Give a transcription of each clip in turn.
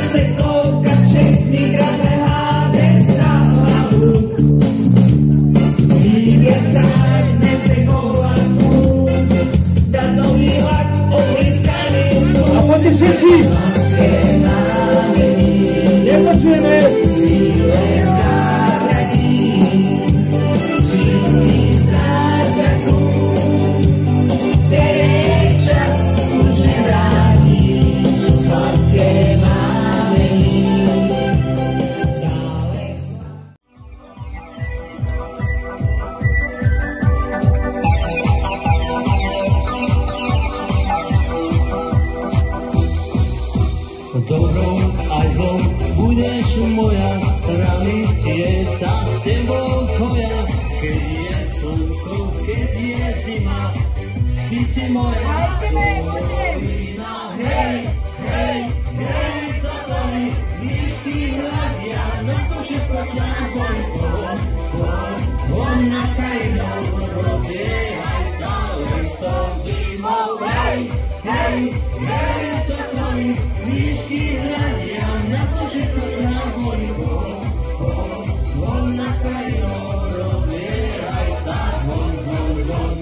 se koukat, všechny grafé házet na hlavu. Výběr tak znese koulaku, dát nový hlad, obliskaný zvuk. A pojďte všetci! Nepočujeme! Dobrou aj zlou budeš moja, rany tie sa s tebou zhoja. Keď je slnko, keď je zima, ty si moja vína. Hej, hej, hej, sokoly, výšky hľadia, na to všetko článkoj zvon na krajinou, rozbiehaj sa listou zimou. Hej, hej, hej, sokoly, výšky hľadia, na to všetko článkoj zvon na krajinou, rozbiehaj sa zvon, zvon, zvon.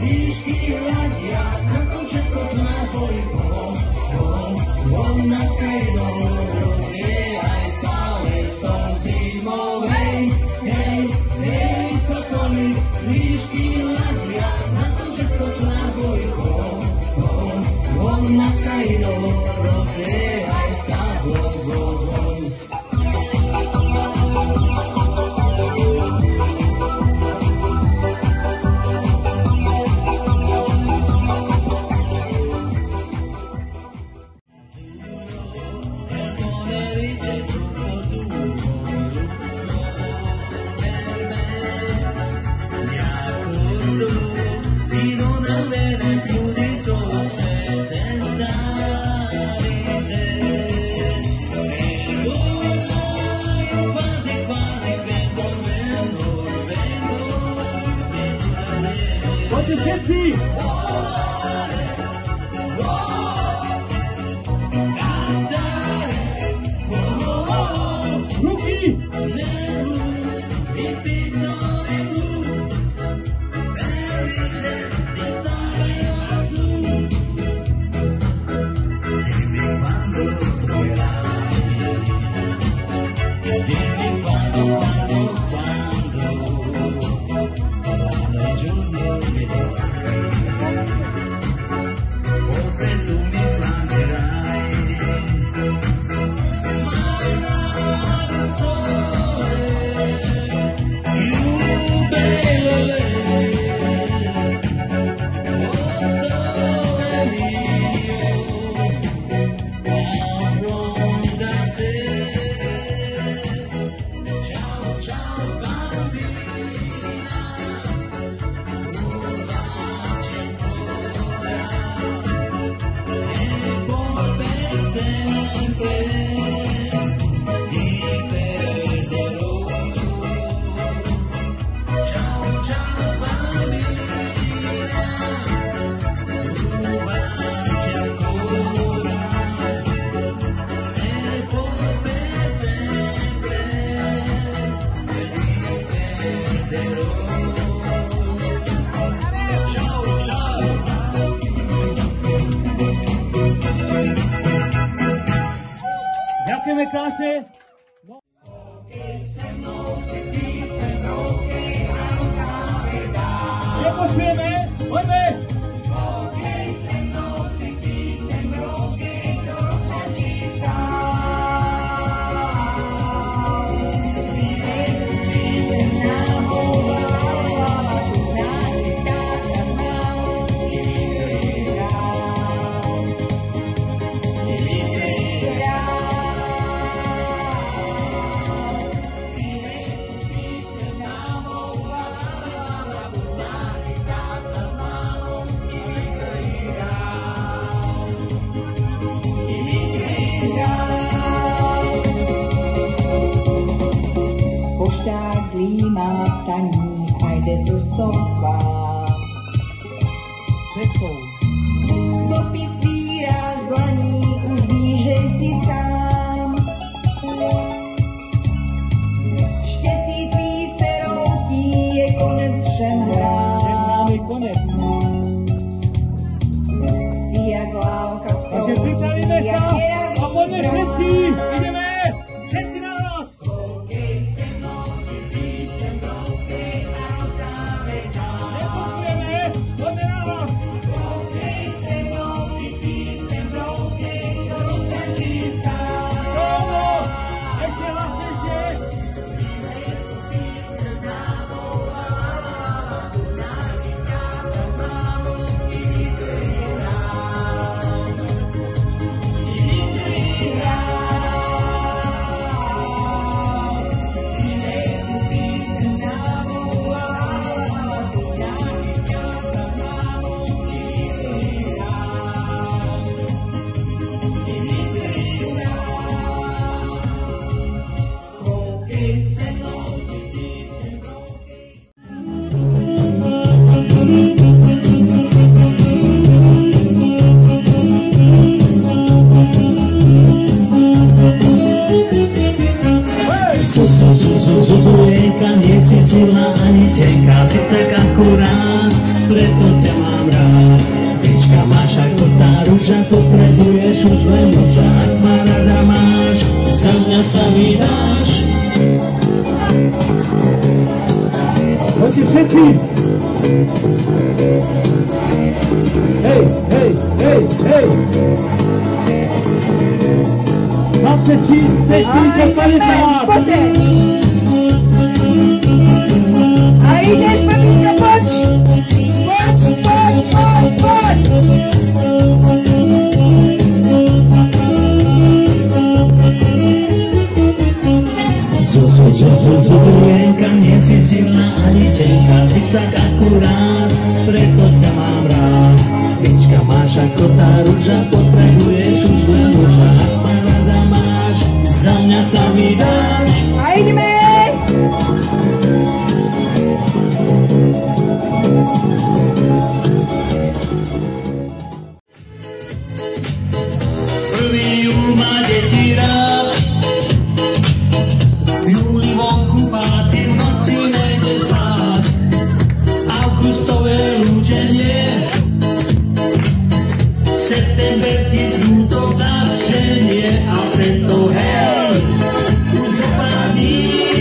Výšky hľadia, na to všetko článkoj zvon na krajinou, rozbiehaj sa listou zimou. Hej, hej, hej, sokoly, výšky hľadia, na to všetko článkoj zvon na krajinou, rozbiehaj sa zvon, zvon, zvon. Poďte všetci! Ruky! Ďakujeme krásne. Nepočujeme, poďme. psaní a jde to stopa. Cestou. Dopis svírá z dlaní, už víš, že jsi sám. Štěstí tvý se routí, je konec všem hrám. Neznámy konec. Jsi jak lávka z toho, Takže připravíme se jak a děravý pojďme brán. všetci. Ideme. Všetci naraz. Nepotřebujeme. Pojďme naraz. Domo. Ještě hlasnější. Zuzujenka, nie si silná ani tenká, si tak akurát, preto ťa mám rád. Pička máš ako tá ruža, potrebuješ už len muža, ak ma rada máš, za mňa sa vydáš. Poďte všetci. Hej, hej, hej, hej. 20, 50. Poďte. A ideš, papíka, poď. Poď, poď, poď, poď. Zuzujenka, nie si silná ani tenká, si tak akurát, preto ťa mám rád. Pička máš ako tá ruža, potrebuješ už len muža, ak ma rada máš, za mňa sa vydáš. A ideme. Prvý júl má deti rád, v júli vonku páty, v noci nejde spát, augustové lúčenie, september ti zúto zavřenie a preto hej, už zo pár dní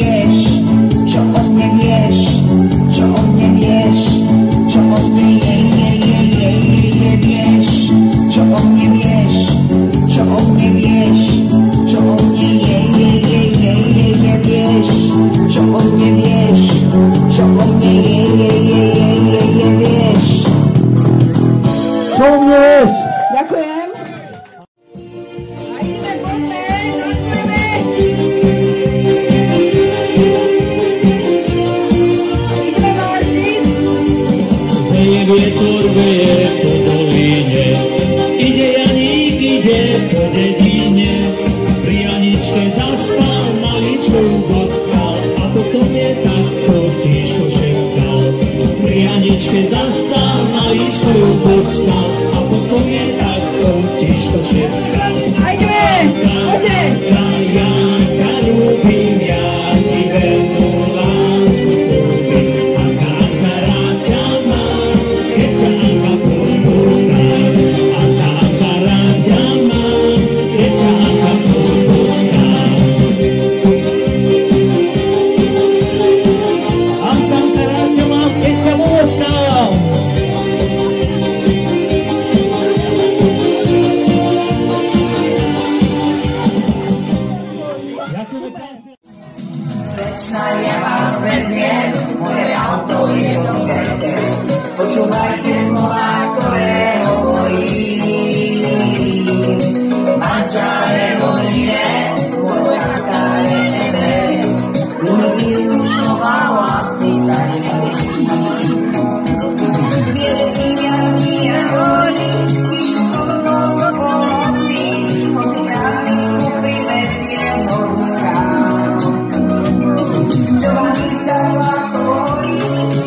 wiesz, co o mnie wiesz, co o mnie wiesz, co o mnie wiesz, co o mnie wiesz, co o mnie wiesz, co o mnie wiesz, co o mnie wiesz, co o mnie wiesz. Co umiesz? Ďakujem. A ideme poďme, dostaneme. Ideme mať pís. Veje vietor, veje po doline, ide Janík, ide po dedine, pri Janičke zaspal, maličkou boskal, a potom je takto tiško šepkal. Pri Janičke zastal, maličkou boskal, a potom je takto tiško šepkal. A ideme, poďte. Ja ťa ľúbim, ja ti vernú lásku slúbim, Anka, Anka, rád ťa mám, keď ťa Anka podpustá. Anka, Anka, rád ťa mám, keď ťa Anka podpustá. Anka, Anka, rád ťa mám, keď ťa poskal. Ďakujeme krásne. Sečná je vás vezmie, moje auto je dosť veľké. Počúvajte slova, ktoré hovorí. Manžare dobré, môj takáre nebere. Univírušová lásky stane Bielý a horí, tiško znovu pomoci, hoci prázdninku privezie horúska. Giovanni sa láskou horí,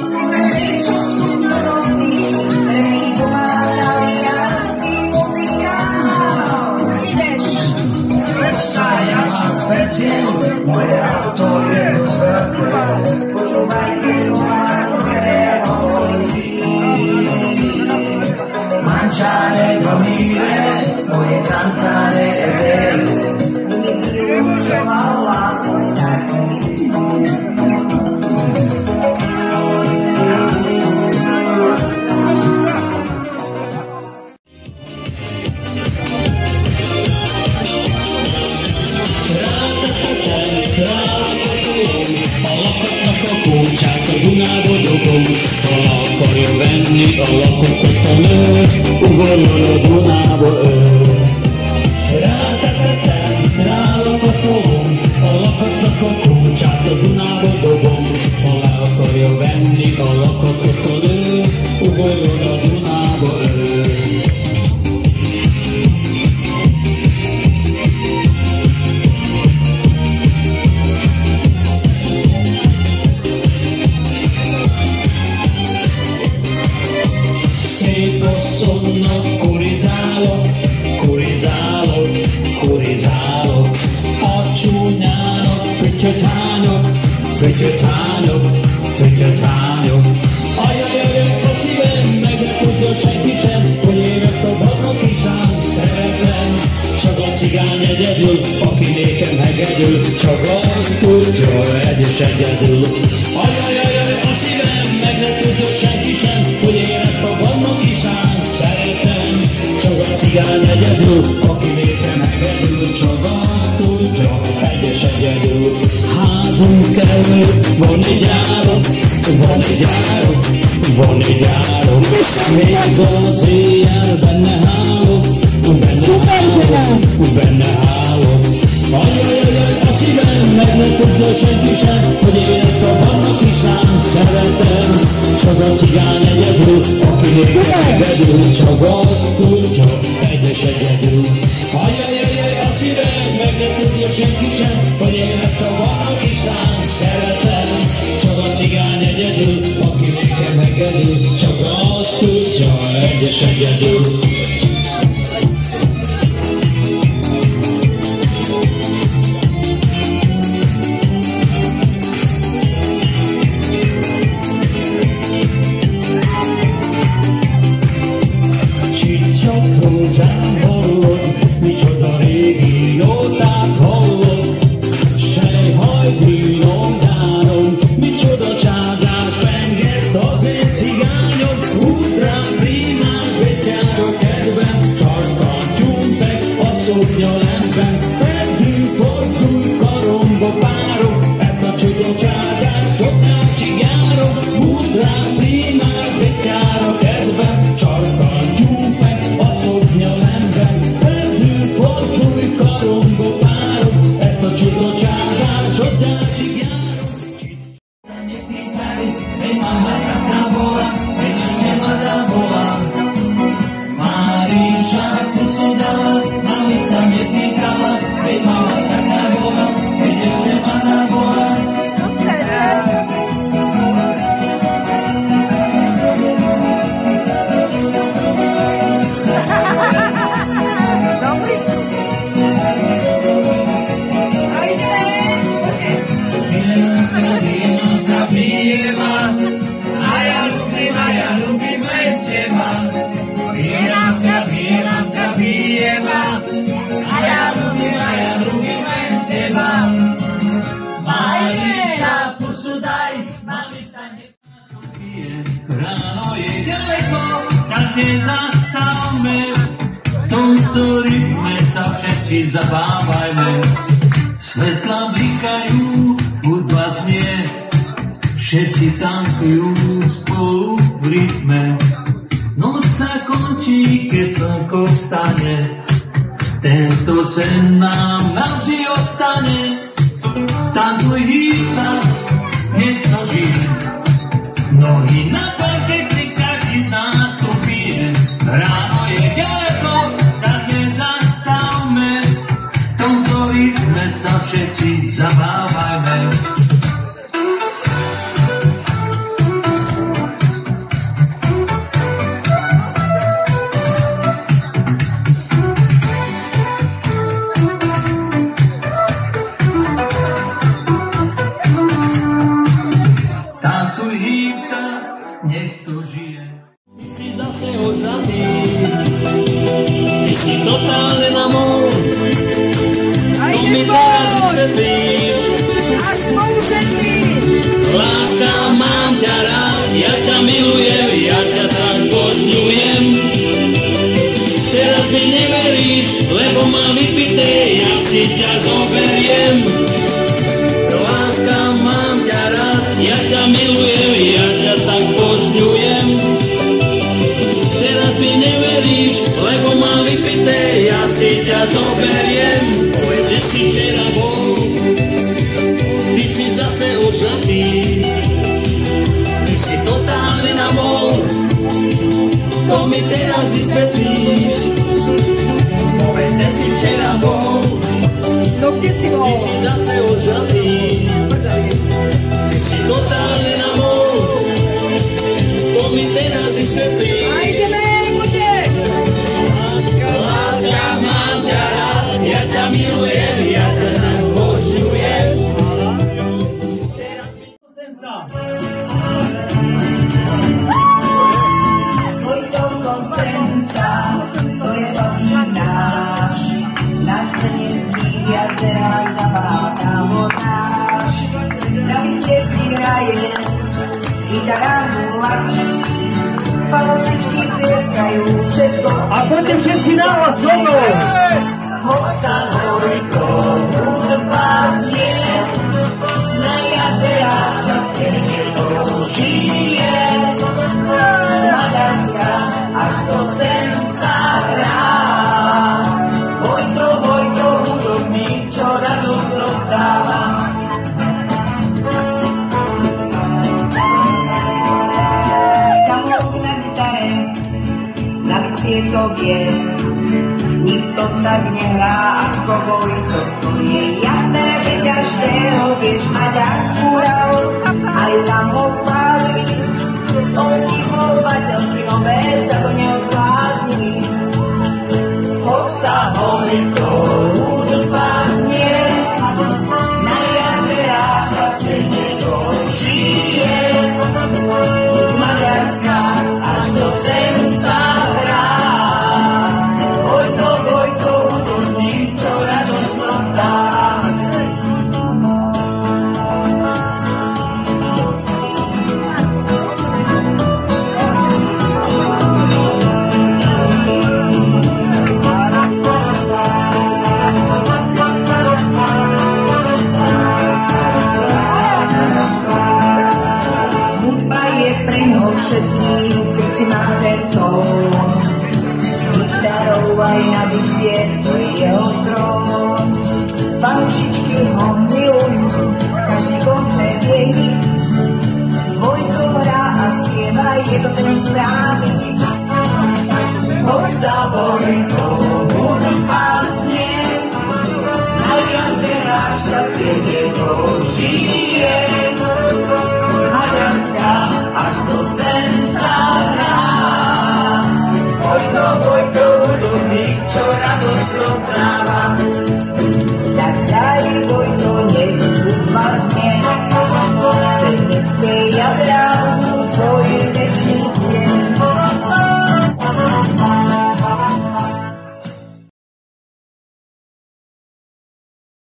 ukáže, čo súdno nosí, reprízu má taliansky muzikál. Ideš! Sečná ja mám speciál, moje auto je dosť veľké. Počúvajte slova, ktoré hovorí. Mangiare, dormire, moje cantare e bere. Univírušová lásky stane. Csak a Dunába dobom, hol akarja venni a lakotot a nő, ugorjon a Dunába ő. Rátetetem, rálakatom, a lakatnak a kulcsát a Dunába dobom, hol akarja venni a lakotot a nő, ugorjon a Dunába ő. Szép bosszonnak kurizálok, kurizálok, kurizálok, a csúnyának fütyöt hányok, fütyöt hányok, fütyöt hányok. Ajajajaj, a szívem meg ne tudja senki sem, hogy én ezt a barna kisán szeretem. Csak a cigány egyedül, aki nékem hegedül, csak azt tudja egyedül. Ajajajaj, a szívem meg ne tudja senki sem, hogy én ezt a barna kisán szeretem. Csak a cigány egyedül, aki nékem hegedül, csak azt tudja egyedül. Házunk előtt van egy áram, van egy áram, van egy áram. Még az éjjel benne hálok, benne hálok. Ajajajaj, a szívem meg ne tudja senki sem, hogy én ezt a barna kisán szeretem. Csak a cigány egyedül, aki nékem hegedül, csak azt tudja egyedül. Ajajajaj, a szívem meg ne tudja senki sem, hogy én ezt a barna kisán szeretem. Csak a cigány egyedül, aki nékem hegedül, csak azt tudja egyedül. Micsoda régi jótát hallott, sejhaj, dínom, pusu daj, mami sa nepije. Ráno je ďaleko, tak nezastavme, v tomto rytme sa všetci zabávajme. Svetla blikajú, hudba znie, všetci tancujú spolu v rytme. Noc sa končí, keď slnko vstane, tento sen nám navždy ostane. Tancuj, hýb sa, hneď sa žije, nohy na parkete, každý z nás to pije. Ráno je ďaleko, tak nezastavme, v tomto rytme sa všetci zabávajme. Ty si totálne na mor, to mi teraz vysvetlíš. A spolu všetci. Láska, mám ťa rád, ja ťa milujem, ja ťa tak zbožňujem. Teraz mi neveríš, lebo mám vypité, ja si ťa zoberiem. Láska, mám ťa rád, ja ťa milujem, ja ťa tak zbožňujem. Teraz mi neveríš, lebo mám vypité, ja si ťa zoberiem. Povedz, že si včera bol, ty si zase ožratý, ty si totálne na mor, to mi teraz vysvetlíš. Povedz, že si včera bol, No kde si bol? ty si zase ožratý, ty si totálne na mor, to mi teraz vysvetlíš. A ideme, poďte. Láska, mám ťa rád, ja ťa milujem, ja ťa tak zbožňujem. Vojto Kosenca, to je baví náš, na Strnecký jazerách zabáva tábornáš. Na Vicieci hraje, gitaránu ladí, fanúšičky tlieskajú všetko. A poďte všetci nahlas so mnou. Hoxa Vojto, hudba znie, na jazerách šťastie to žije. Z Maďarska až do Senca hrá. Vojto, Vojto, hudobník, čo radosť rozdáva. Samotný na gitare, na bicie to vie, nikto tak nehrá ako Vojto. To je jasné, že každého vieš maďarskú hral, aj tam ho chválili. Obdivovateľky nové sa do neho zbláznili. Hoxa Vojto, hudba znie, na jazerách sa stredne to žije. Z Maďarska až do Senca hrá. Vojto, Vojto, hudobník, čo radosť rozdáva. Hudba je pre ňo všetkým, v srdci má ten tón. S gitarou aj na bicie, to je jeho trón. Fanúšičky ho milujú, každý koncert je hit. Vojto hrá a spieva, je to ten správny hit. Hoxa Vojto, hudba znie, na jazerách šťastie to žije. Z Maďarska až do Senca